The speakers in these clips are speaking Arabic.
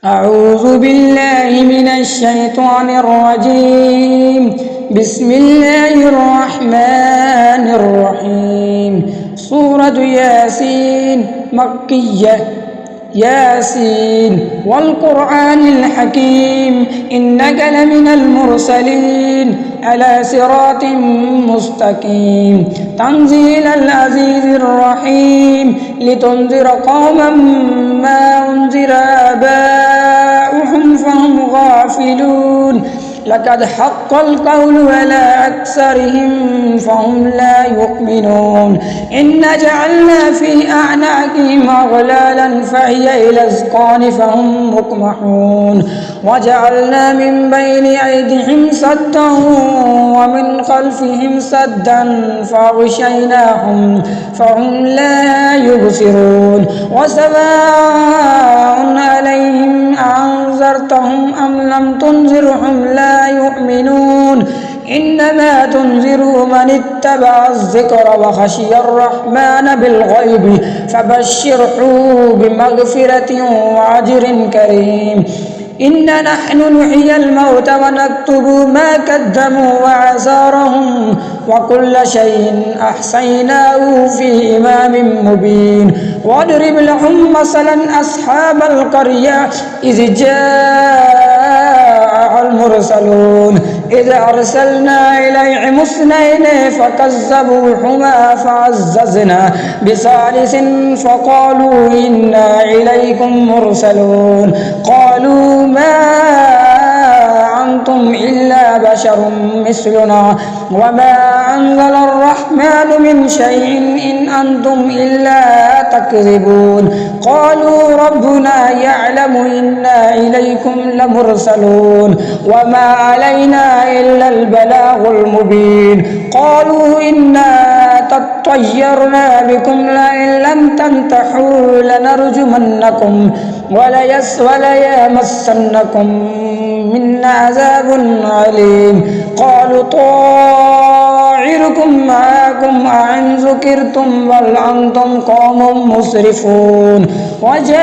أعوذ بالله من الشيطان الرجيم. بسم الله الرحمن الرحيم. سورة ياسين مكية. ياسين والقرآن الحكيم إنك لمن المرسلين على صراط مستقيم تنزيل العزيز الرحيم لتنذر قوما ما أنذر آباؤهم فهم غافلون لقد حق القول على أكثرهم فهم لا يؤمنون إن جعلنا في أعناقهم أغلالا فهي إلى الأذقان فهم مقمحون وجعلنا من بين أيديهم سدا ومن خلفهم سدا فأغشيناهم فهم لا يبصرون وسواء عليهم أنذرتهم أم لم تنذرهم لا يؤمنون إنما تنذر من اتبع الذكر وخشي الرحمن بالغيب فبشره بمغفرة وأجر كريم إنا نحن نحيي الموتى ونكتب ما قدموا وآثارهم وكل شيء أحصيناه في إمام مبين واضرب لهم مثلا أصحاب القرية إذ جاء المرسلون إذ أرسلنا إليهم اثنين فكذبوهما فعززنا بثالث فقالوا إنا إليكم مرسلون قالوا ما أنتم إلا بشر مثلنا وما أنزل الرحمن من شيء إن أنتم إلا تكذبون قالوا ربنا يعلم إنا إليكم لمرسلون وما علينا إلا البلاغ المبين قالوا إنا تطيرنا بكم لئن لم تنتهوا لنرجمنكم وليمسنكم منا عذاب عليم قالوا طائركم معكم أئن ذكرتم بل أنتم قوم مسرفون وجاء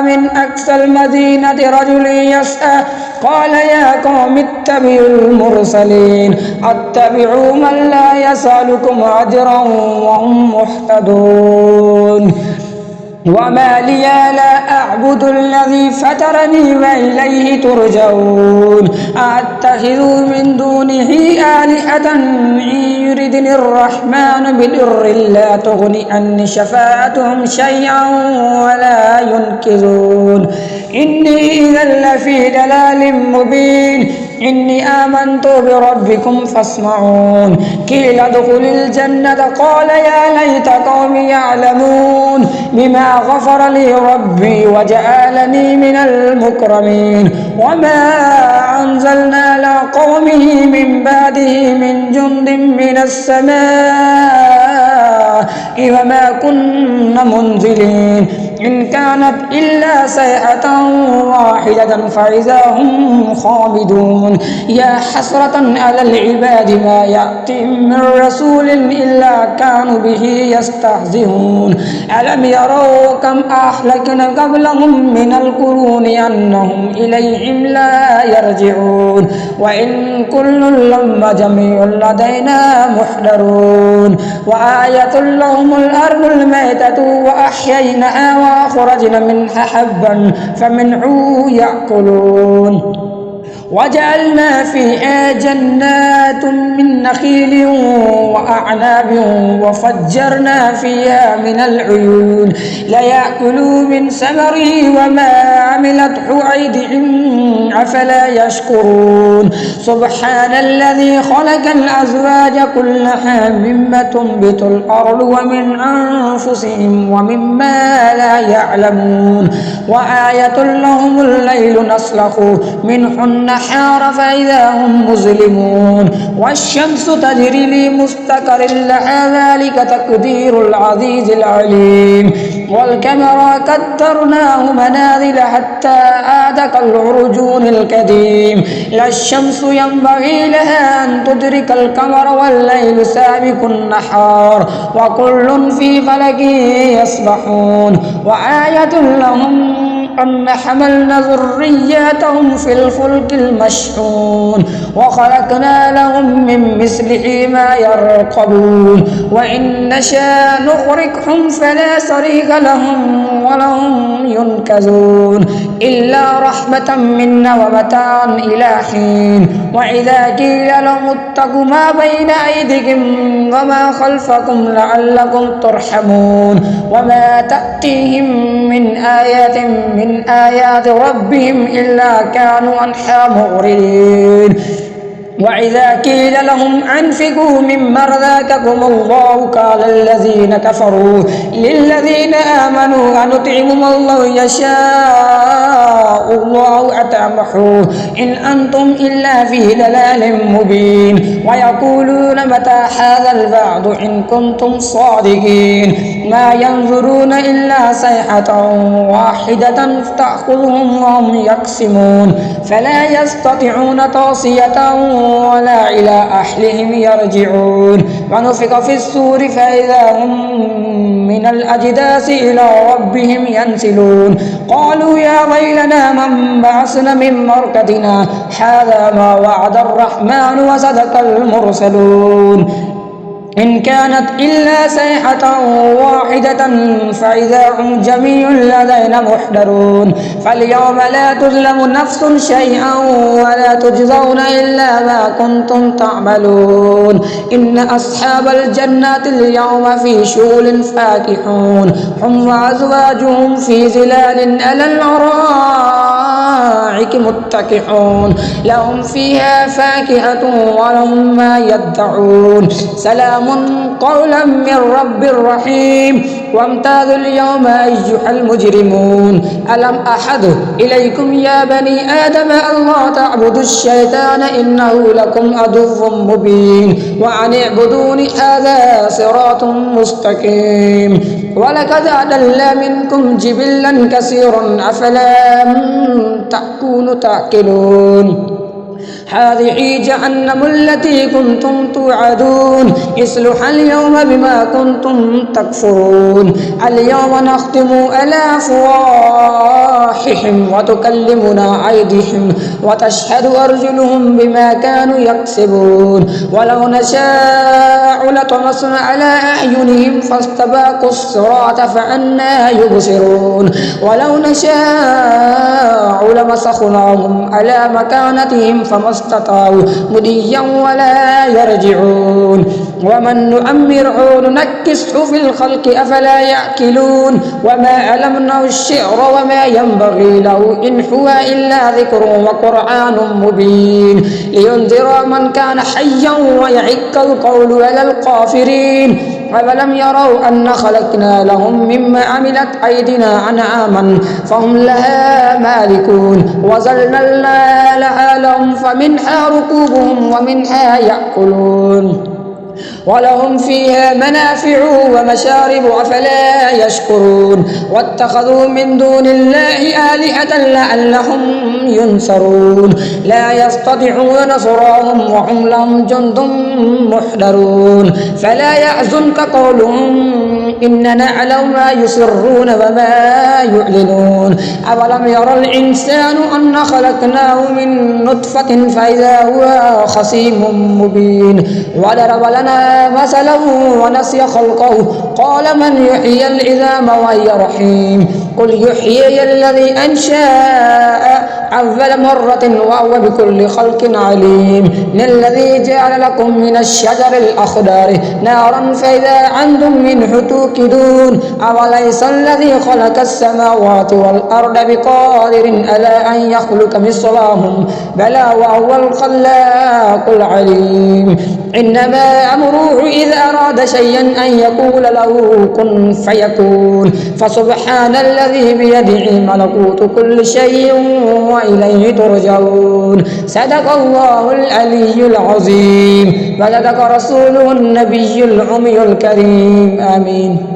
من أقصى المدينة رجل يسعى قال يا قوم اتبعوا المرسلين اتبعوا من لا يسألكم أجرا وهم مهتدون وما لي لا أعبد الذي فطرني وإليه ترجعون أتخذ من دونه آلهة إن يردني الرحمن بضر لا تغن عني شفاعتهم شيئا ولا ينقذون إني إذا لفي ضلال مبين إني آمنت بربكم فاسمعون قيل ادخل الجنة قال يا ليت قومي يعلمون بما غفر لي ربي وجعلني من المكرمين وما أنزلنا على قومه من بعده من جند من السماء وما كنا منزلين إن كانت إلا صيحة واحدة فإذا هم خامدون يا حسرة على العباد ما يأتيهم من رسول إلا كانوا به يستهزئون ألم يروا كم أهلكنا قبلهم من القرون أنهم إليهم لا يرجعون وإن كل لما جميع لدينا محضرون وآية لهم الأرض الميتة وأحييناها وأخرجنا منها حبا فمنه يأكلون وجعلنا فيها جنات من نخيل وأعناب وفجرنا فيها من العيون ليأكلوا من ثمره وما عملته أيديهم أفلا يشكرون سبحان الذي خلق الأزواج كلها مما تنبت الأرض ومن أنفسهم ومما لا يعلمون وآية لهم الليل نسلخ منه النهار فإذا هم مظلمون والشمس تجري لمستقر لها ذلك تقدير العزيز العليم والقمر قدرناه منازل حتى عاد كالعرجون القديم لا الشمس ينبغي لها أن تدرك القمر والليل سابق النهار وكل في فلك يسبحون وآية لهم أن حملنا ذرياتهم في الفلك المشحون وخلقنا لهم من مثله ما يركبون وإن نشاء نغرقهم فلا صريخ لهم ولهم ينقذون إلا رحمة منا ومتاعا إلى حين وإذا قيل لهم اتقوا ما بين أيديكم وما خلفكم لعلكم ترحمون وما تأتيهم من آية من آيات ربهم إلا كانوا عنها معرضين وإذا قيل لهم أنفقوا مما رزقكم الله قال الذين كفروا للذين آمنوا أنطعم الله يشاء الله أطعمه إن أنتم إلا في ضلال مبين ويقولون متى هذا الوعد إن كنتم صادقين ما ينظرون إلا صيحة واحدة تأخذهم وهم يقسمون فلا يستطيعون توصية ولا إلى أهلهم يرجعون ونفخ في الصور فإذا هم من الأجداث إلى ربهم ينسلون قالوا يا ويلنا من بعثنا من مرقدنا هذا ما وعد الرحمن وصدق المرسلون إن كانت إلا صيحة واحدة فإذا هم جميع لدينا محضرون فاليوم لا تظلم نفس شيئا ولا تجزون إلا ما كنتم تعملون إن أصحاب الجنات اليوم في شغل فاكهون هم وأزواجهم في ظلال على الأرائك متكئون لهم فيها فاكهة ولهم ما يدعون سلام قولا من رب رحيم وامتازوا اليوم أيها المجرمون ألم أحد إليكم يا بني آدم ألا تعبدوا الشيطان إنه لكم عدو مبين وأن اعبدوني هذا صراط مستقيم ولقد أضل منكم جبلا كثيرا أفلا تكونوا تعقلون هذه جهنم التي كنتم توعدون اصلوها اليوم بما كنتم تكفرون اليوم نختم على أفواههم وتكلمنا أيديهم وتشهد أرجلهم بما كانوا يكسبون ولو نشاء لطمسنا على أعينهم فاستباقوا الصراط فأنى يبصرون ولو نشاء لمسخناهم على مكانتهم فما استطاعوا مضيا ولا يرجعون ومن نؤمره ننكسه في الخلق أفلا يأكلون وما علمناه الشعر وما ينبغي له إن هو إلا ذكر وقرآن مبين لينذر من كان حيا ويحق القول على الكافرين أولم يروا أن خلقنا لهم مما عملت أيدينا أنعاما فهم لها مالكون وظللنا لها لهم فمنها ركوبهم ومنها يأكلون ولهم فيها منافع ومشارب أفلا يشكرون واتخذوا من دون الله آلهة لعلهم ينصرون لا يستطيعون نصرهم وهم لهم جند محضرون فلا يحزنك قولهم إننا نعلم ما يسرون وما يعلنون أولم يرى الإنسان أن خلقناه من نطفة فإذا هو خصيم مبين وضرب لنا مثلا ونسي خلقه قال من يحيي العظام وهي رحيم قل يحيي الذي أنشأ أول مرة وهو بكل خلق عليم الذي جعل لكم من الشجر الأخضر نارا فإذا أنتم منه توقدون أوليس الذي خلق السماوات والأرض بقادر على أن يخلق مثلهم بلى وهو الخلاق العليم إنما أمره إذا أراد شيئا أن يقول له كن فيكون فسبحان الذي بيده ملكوت كل شيء وإليه ترجعون صدق الله العلي العظيم وصدق رسوله النبي الأمي الكريم آمين.